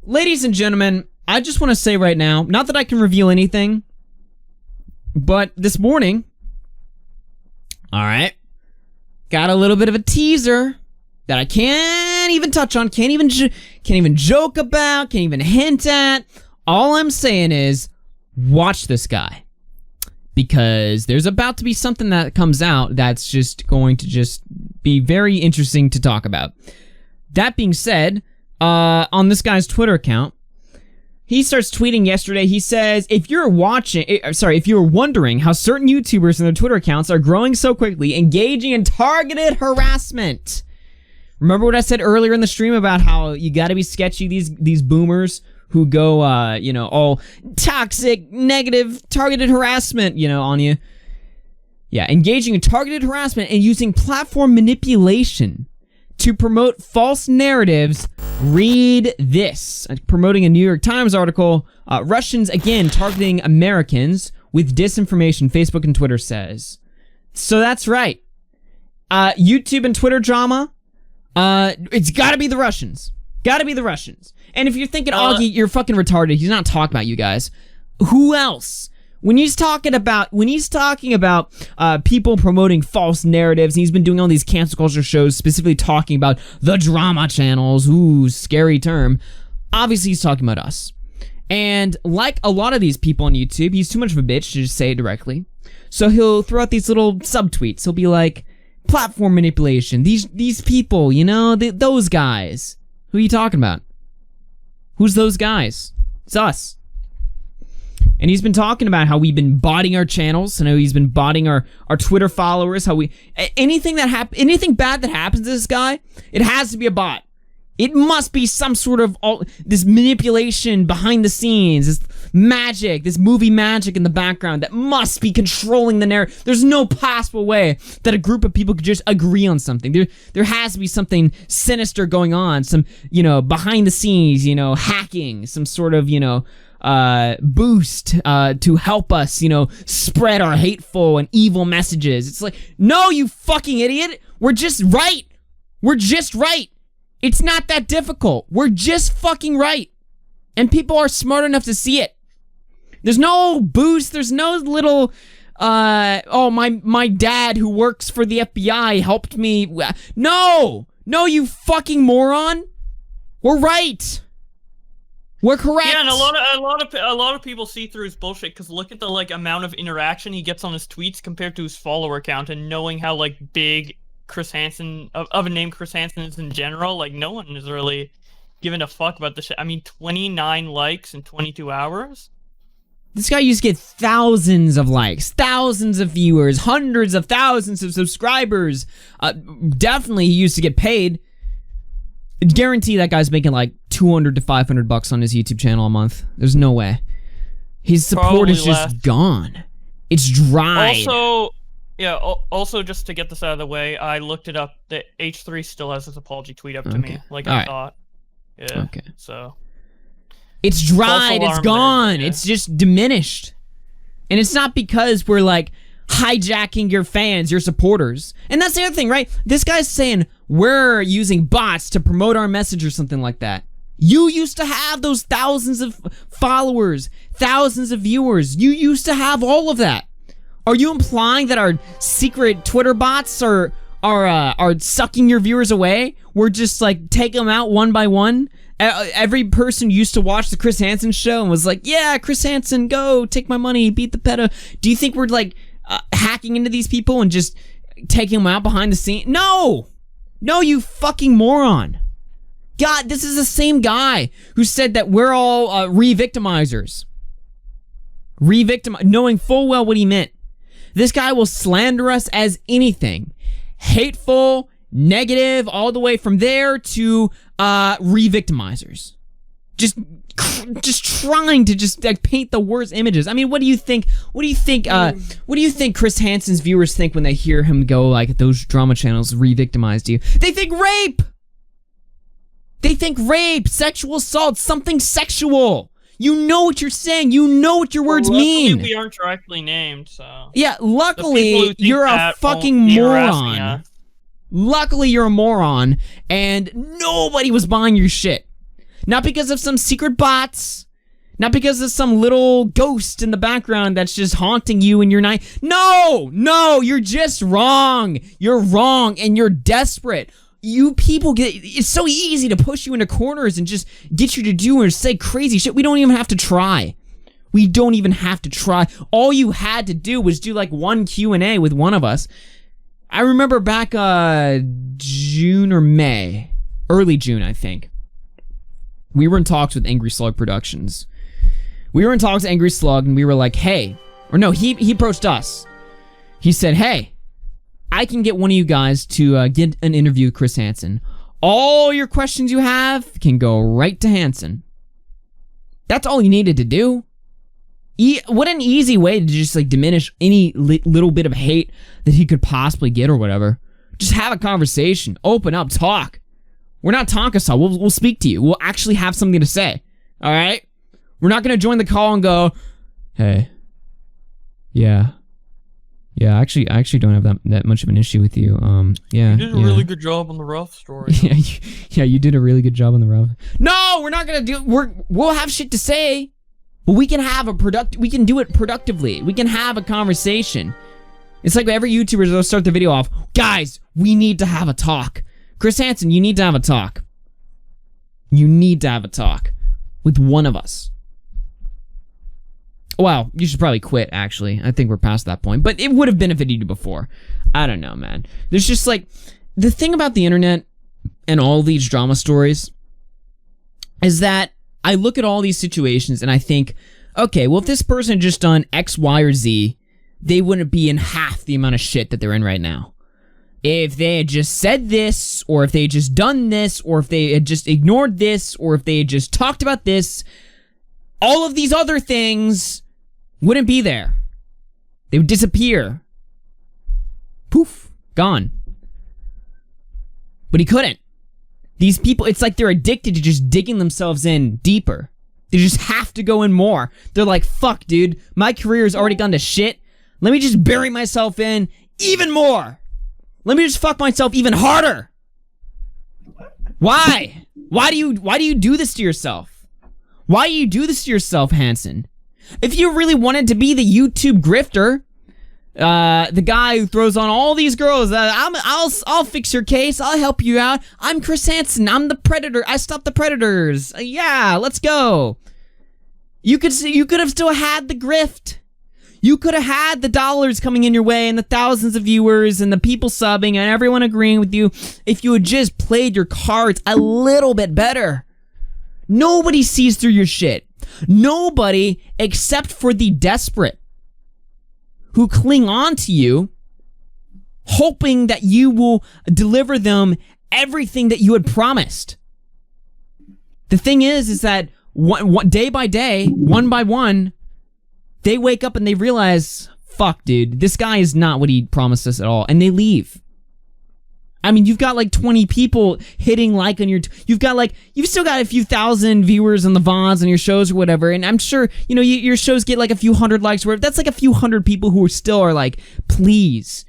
ladies and gentlemen, I just want to say right now, not that I can reveal anything, but this morning, all right, got a little bit of a teaser that I can't even touch on, can't even joke about, can't even hint at. All I'm saying is, watch this guy. Because there's about to be something that comes out that's just going to just be very interesting to talk about. That being said, on this guy's Twitter account, he starts tweeting yesterday. He says, if you're wondering how certain YouTubers and their Twitter accounts are growing so quickly, engaging in targeted harassment. Remember what I said earlier in the stream about how you gotta be sketchy, these boomers who go, all toxic, negative, targeted harassment, on you. Yeah, engaging in targeted harassment and using platform manipulation to promote false narratives. Read this. Promoting a New York Times article, Russians again targeting Americans with disinformation, Facebook and Twitter says. So that's right. YouTube and Twitter drama, it's gotta be the Russians. Gotta be the Russians. And if you're thinking, Augie, you're fucking retarded, he's not talking about you guys. Who else? When he's talking about people promoting false narratives, and he's been doing all these cancel culture shows specifically talking about the drama channels, ooh, scary term, obviously he's talking about us. And like a lot of these people on YouTube, he's too much of a bitch to just say it directly. So he'll throw out these little subtweets. He'll be like, platform manipulation, these people, those guys. Who are you talking about? Who's those guys? It's us. And he's been talking about how we've been botting our channels, and how he's been botting our Twitter followers, how anything bad that happens to this guy, it has to be a bot. It must be some sort of this manipulation behind the scenes, this magic, this movie magic in the background that must be controlling the narrative. There's no possible way that a group of people could just agree on something. There has to be something sinister going on, some, behind the scenes, hacking, some sort of, boost to help us, spread our hateful and evil messages. It's like, no, you fucking idiot. We're just right. It's not that difficult. We're just fucking right. And people are smart enough to see it. There's no boost. There's no little, my dad who works for the FBI helped me. No, you fucking moron. We're right. We're correct. Yeah, and a lot of people see through his bullshit because look at the amount of interaction he gets on his tweets compared to his follower count, and knowing how big Chris Hansen of a name Chris Hansen is in general, no one is really giving a fuck about this shit. I mean, 29 likes in 22 hours. This guy used to get thousands of likes, thousands of viewers, hundreds of thousands of subscribers. Definitely, he used to get paid. Guarantee that guy's making $200 to $500 on his YouTube channel a month. There's no way. His support Probably is just less. gone. It's dry. Also, just to get this out of the way, I looked it up. The H3 still has his apology tweet up to me, I right. thought. Yeah. Okay. So it's dried. It's gone. There, yeah. It's just diminished. And it's not because we're hijacking your fans, your supporters. And that's the other thing, right? This guy's saying we're using bots to promote our message or something like that. You used to have those thousands of followers, thousands of viewers. You used to have all of that. Are you implying that our secret Twitter bots are sucking your viewers away? We're just taking them out one by one? Every person used to watch the Chris Hansen show and was like, yeah, Chris Hansen, go, take my money, beat the pedo. Do you think we're hacking into these people and just taking them out behind the scenes? No, you fucking moron. God, this is the same guy who said that we're all re-victimizers. Knowing full well what he meant. This guy will slander us as anything. Hateful, negative, all the way from there to re-victimizers. Just trying to just paint the worst images. I mean, what do you think Chris Hansen's viewers think when they hear him go those drama channels re-victimized you? They think rape. Sexual assault, something sexual. You know what you're saying. You know what your words mean. We aren't directly named, so. Yeah, luckily you're a fucking moron. Luckily you're a moron, and nobody was buying your shit. Not because of some secret bots. Not because of some little ghost in the background that's just haunting you in your night. No, you're just wrong. You're wrong and you're desperate. You people it's so easy to push you into corners and just get you to do or say crazy shit. We don't even have to try. We don't even have to try. All you had to do was do like one Q&A with one of us. I remember back June or May, early June, I think. We were in talks with Angry Slug Productions. We were in talks with Angry Slug, and we were like, hey, or no, he approached us. He said, hey, I can get one of you guys to get an interview with Chris Hansen. All your questions you have can go right to Hansen. That's all you needed to do. What an easy way to just like diminish any little bit of hate that he could possibly get or whatever. Just have a conversation, open up, talk. We're not Tonkasaw. We'll speak to you. We'll actually have something to say. All right? We're not gonna join the call and go, hey, yeah, I actually don't have that much of an issue with you. Yeah. You did a really good job on the rough story. yeah, you did a really good job on the rough. No, we're not gonna do. We'll have shit to say, but we can have we can do it productively. We can have a conversation. It's like every YouTuber will start the video off, guys, we need to have a talk. Chris Hansen, you need to have a talk. You need to have a talk with one of us. Well, you should probably quit, actually. I think we're past that point. But it would have benefited you before. I don't know, man. There's just like... The thing about the internet and all these drama stories is that I look at all these situations and I think, okay, well, if this person had just done X, Y, or Z, they wouldn't be in half the amount of shit that they're in right now. If they had just said this, or if they had just done this, or if they had just ignored this, or if they had just talked about this, all of these other things wouldn't be there. They would disappear. Poof. Gone. But he couldn't. These people, it's like they're addicted to just digging themselves in deeper. They just have to go in more. They're like, fuck, dude. My career's already gone to shit. Let me just bury myself in even more. Let me just fuck myself even harder. Why? Why do you do this to yourself? Why do you do this to yourself, Hansen? If you really wanted to be the YouTube grifter, the guy who throws on all these girls, I'll fix your case. I'll help you out. I'm Chris Hansen. I'm the predator. I stop the predators. Yeah, let's go. You could have still had the grift. You could have had the dollars coming in your way and the thousands of viewers and the people subbing and everyone agreeing with you if you had just played your cards a little bit better. Nobody sees through your shit. Nobody except for the desperate who cling on to you, hoping that you will deliver them everything that you had promised. The thing is that one day by day, one by one, they wake up and they realize, fuck, dude, this guy is not what he promised us at all, and they leave. I mean, you've got like 20 people hitting like on your... you've still got a few thousand viewers on the VODs on your shows or whatever, and I'm sure, you know, your shows get like a few hundred likes or whatever. That's like a few hundred people who still are like, please,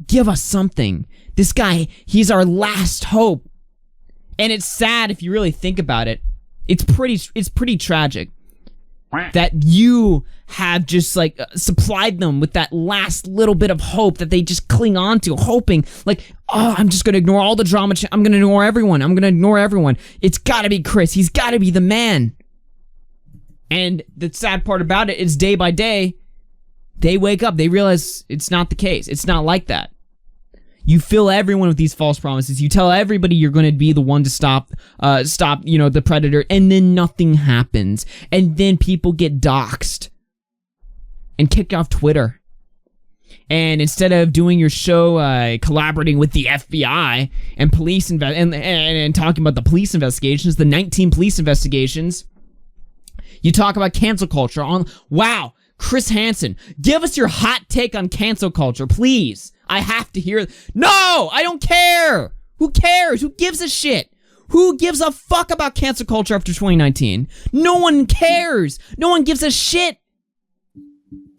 give us something. This guy, he's our last hope. And it's sad if you really think about it. It's pretty tragic that you have just like supplied them with that last little bit of hope that they just cling on to, hoping like, oh, I'm just gonna ignore all the drama. I'm gonna ignore everyone. It's gotta be Chris. He's gotta be the man. And the sad part about it is day by day, they wake up, they realize it's not the case. It's not like that. You fill everyone with these false promises. You tell everybody you're going to be the one to stop, you know, the predator, and then nothing happens. And then people get doxxed and kicked off Twitter. And instead of doing your show, collaborating with the FBI and police and talking about the police investigations, the 19 police investigations, you talk about cancel culture on, wow, Chris Hansen, give us your hot take on cancel culture, please. I have to hear. No, I don't care. Who cares? Who gives a shit? Who gives a fuck about cancel culture after 2019? No one cares. No one gives a shit.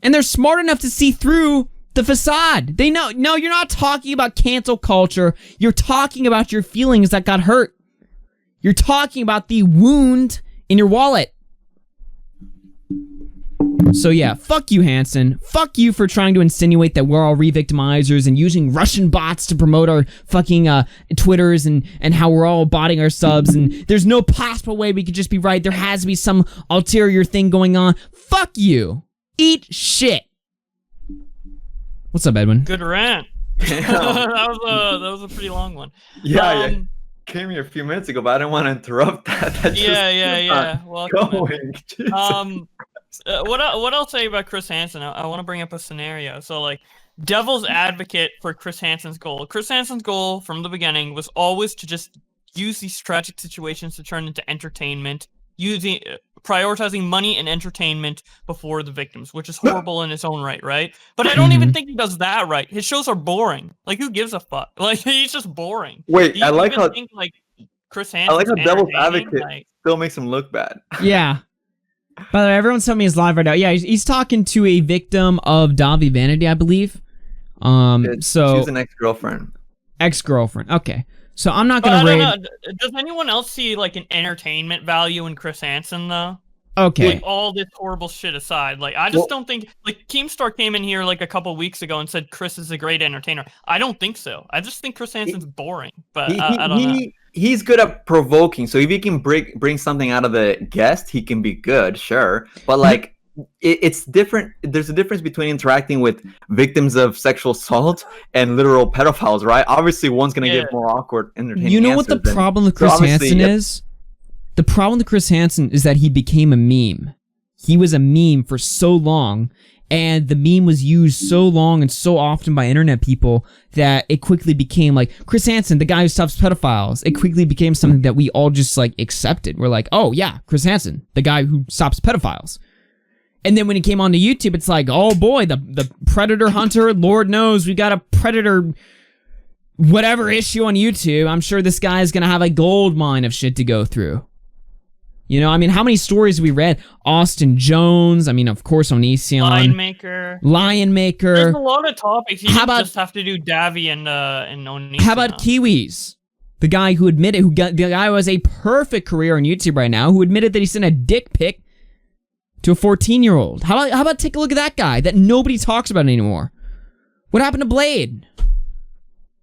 And they're smart enough to see through the facade. They know. No, you're not talking about cancel culture. You're talking about your feelings that got hurt. You're talking about the wound in your wallet. So yeah, fuck you, Hansen. Fuck you for trying to insinuate that we're all re-victimizers and using Russian bots to promote our fucking Twitters and how we're all botting our subs and there's no possible way we could just be right. There has to be some ulterior thing going on. Fuck you. Eat shit. What's up, Edwin? Good rant. that was a pretty long one. Yeah, came here a few minutes ago, but I didn't want to interrupt that. Yeah. Welcome. Going. What I'll say about Chris Hansen, I want to bring up a scenario. So, like, devil's advocate for Chris Hansen's goal. Chris Hansen's goal from the beginning was always to just use these tragic situations to turn into entertainment, prioritizing money and entertainment before the victims, which is horrible in its own right? But I don't even think he does that right. His shows are boring. Like, who gives a fuck? Like, he's just boring. Wait, I like how Chris Hansen. I like how devil's advocate still makes him look bad. Yeah. By the way, everyone's telling me he's live right now. Yeah, he's talking to a victim of Davi Vanity, I believe. So she's an ex-girlfriend. Ex-girlfriend. Okay. So I'm not gonna raid. Does anyone else see like an entertainment value in Chris Hansen though? Okay. Like, all this horrible shit aside, like I just don't think like Keemstar came in here like a couple weeks ago and said Chris is a great entertainer. I don't think so. I just think Chris Hansen's boring. But I don't know. He's good at provoking, so if he can bring something out of the guest, he can be good, sure. But like, it's different. There's a difference between interacting with victims of sexual assault and literal pedophiles, right? Obviously, one's gonna get more awkward, entertaining. You know what the problem with Chris Hansen is? The problem with Chris Hansen is that he became a meme. He was a meme for so long, and the meme was used so long and so often by internet people that it quickly became like, Chris Hansen, the guy who stops pedophiles. It quickly became something that we all just like accepted. We're like, oh yeah, Chris Hansen, the guy who stops pedophiles. And then when he came onto YouTube, it's like, oh boy, the Predator Hunter, Lord knows we got a Predator whatever issue on YouTube. I'm sure this guy is going to have a gold mine of shit to go through. You know, I mean, how many stories we read? Austin Jones, I mean, of course, Onision. Lionmaker. There's a lot of topics. You just have to do Davi and Onision. How about Kiwis? The guy who admitted, the guy who has a perfect career on YouTube right now, who admitted that he sent a dick pic to a 14-year-old. How about take a look at that guy that nobody talks about anymore? What happened to Blade?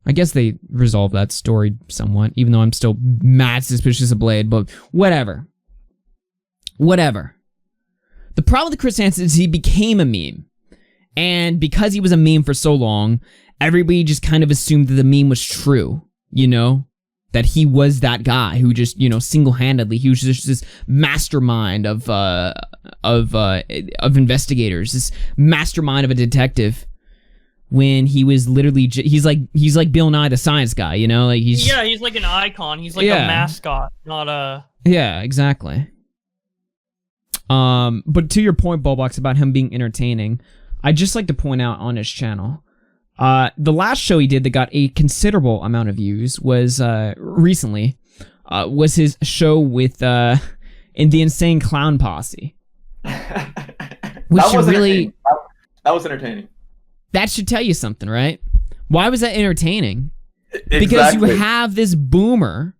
I guess they resolved that story somewhat, even though I'm still mad suspicious of Blade, but whatever. Whatever. The problem with Chris Hansen is he became a meme. And because he was a meme for so long, everybody just kind of assumed that the meme was true, you know? That he was that guy who just, you know, single-handedly, he was just this mastermind of investigators, this mastermind of a detective. When he was literally, he's like Bill Nye the Science Guy, you know, like he's like an icon. He's like a mascot, not a. Yeah, exactly. But to your point, Bulbox, about him being entertaining, I'd just like to point out on his channel, the last show he did that got a considerable amount of views was recently, was his show with in the Insane Clown Posse, which that was entertaining. That should tell you something, right? Why was that entertaining? Exactly. Because you have this boomer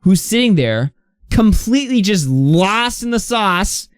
who's sitting there completely just lost in the sauce,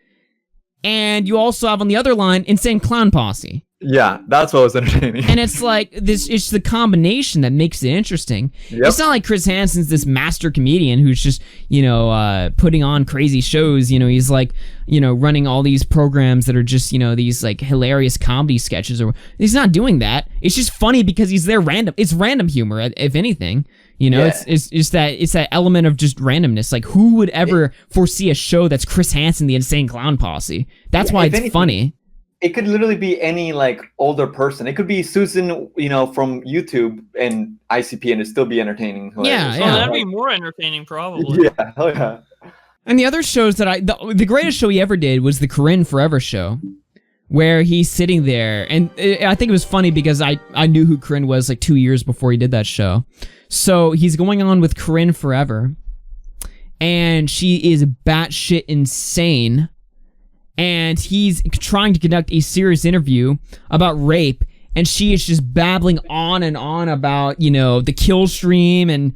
and you also have on the other line Insane Clown Posse. Yeah, that's what was entertaining. And it's like this, it's the combination that makes it interesting. Yep. It's not like Chris Hansen's this master comedian who's just, you know, putting on crazy shows. You know, he's like, you know, running all these programs that are just, you know, these like hilarious comedy sketches. Or he's not doing that. It's just funny because he's there random. It's random humor, if anything. You know, it's that element of just randomness. Like, who would ever foresee a show that's Chris Hansen, the Insane Clown Posse? That's why it's funny. It could literally be any like older person. It could be Susan, you know, from YouTube and ICP, and it'd still be entertaining. Yeah, yeah. That'd be more entertaining, probably. Yeah, hell yeah. And the other shows that the greatest show he ever did was the Corinne Forever show, where he's sitting there, and I think it was funny because I knew who Corinne was like 2 years before he did that show. So he's going on with Corinne Forever, and she is batshit insane. And he's trying to conduct a serious interview about rape, and she is just babbling on and on about, you know, the kill stream and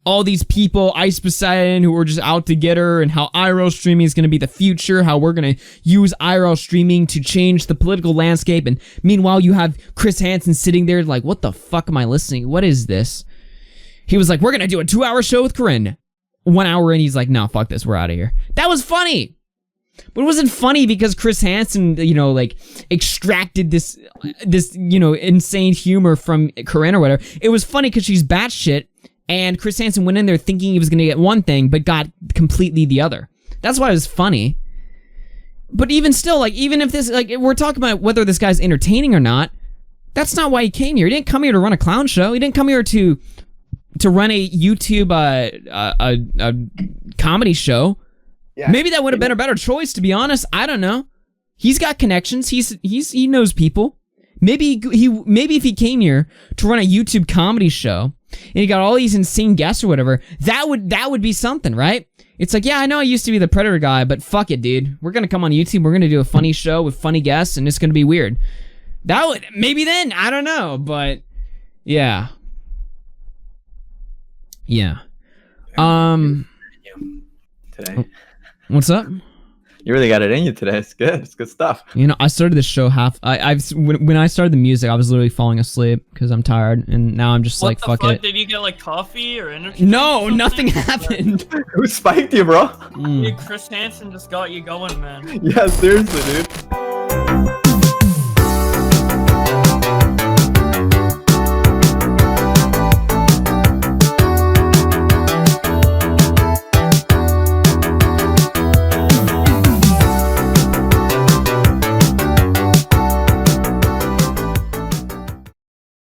all these people, Ice Poseidon, who were just out to get her, and how IRL streaming is going to be the future, how we're going to use IRL streaming to change the political landscape, and meanwhile you have Chris Hansen sitting there like, what the fuck am I listening? What is this? He was like, we're going to do a 2-hour show with Corinne. 1 hour in, he's like, no, fuck this, we're out of here. That was funny! But it wasn't funny because Chris Hansen, you know, like, extracted this, you know, insane humor from Corinne or whatever. It was funny because she's batshit, and Chris Hansen went in there thinking he was going to get one thing, but got completely the other. That's why it was funny. But even still, like, even if this, like, we're talking about whether this guy's entertaining or not, that's not why he came here. He didn't come here to run a clown show. He didn't come here to run a YouTube, a comedy show. Yeah. Maybe that would have been a better choice, to be honest. I don't know. He's got connections. He knows people. Maybe if he came here to run a YouTube comedy show and he got all these insane guests or whatever, that would be something, right? It's like, yeah, I know I used to be the Predator guy, but fuck it, dude. We're gonna come on YouTube. We're gonna do a funny show with funny guests, and it's gonna be weird. That would maybe then, I don't know, but yeah. Yeah. Today. What's up? You really got it in you today. It's good. It's good stuff. You know, I started this show when I started the music, I was literally falling asleep because I'm tired, and now I'm just like, fuck it. Did you get like coffee or energy? No, nothing happened. Who spiked you, bro? Dude, Chris Hansen just got you going, man. Yeah, seriously, dude.